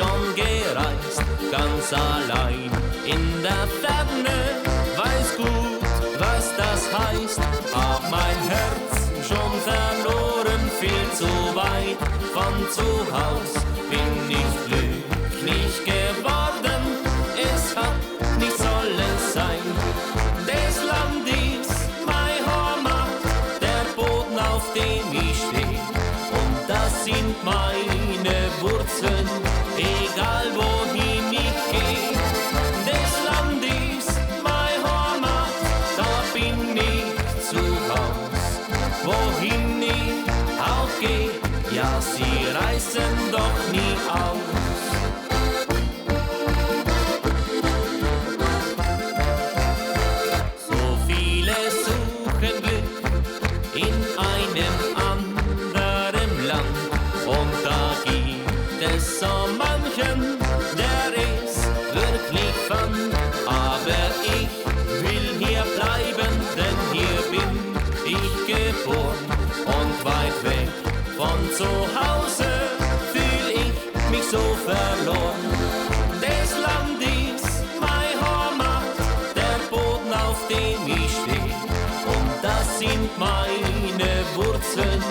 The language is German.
schon gereist, ganz allein in der Ferne, weiß gut, was das heißt, hab mein Herz schon verloren, viel zu weit von zu Haus, bin ich glücklich geworden, es hat nicht sollen sein, das Land ist mein Heimat, der Boden auf dem ich stehe, und das sind meine Wurzeln, egal wohin ich gehe. Das Land ist mein Heimat, da bin ich zu Haus. Wohin ich auch geh, ja, sie reißen doch nie aus. So viele suchen Glück in einem anderen Land, und da gibt es so manchen, der es wirklich fand. Aber ich will hier bleiben, denn hier bin ich geboren, und weit weg von zu Hause fühl ich mich so verloren. Das Land ist mein Heimat, der Boden auf dem ich stehe, und das sind meine Wurzeln.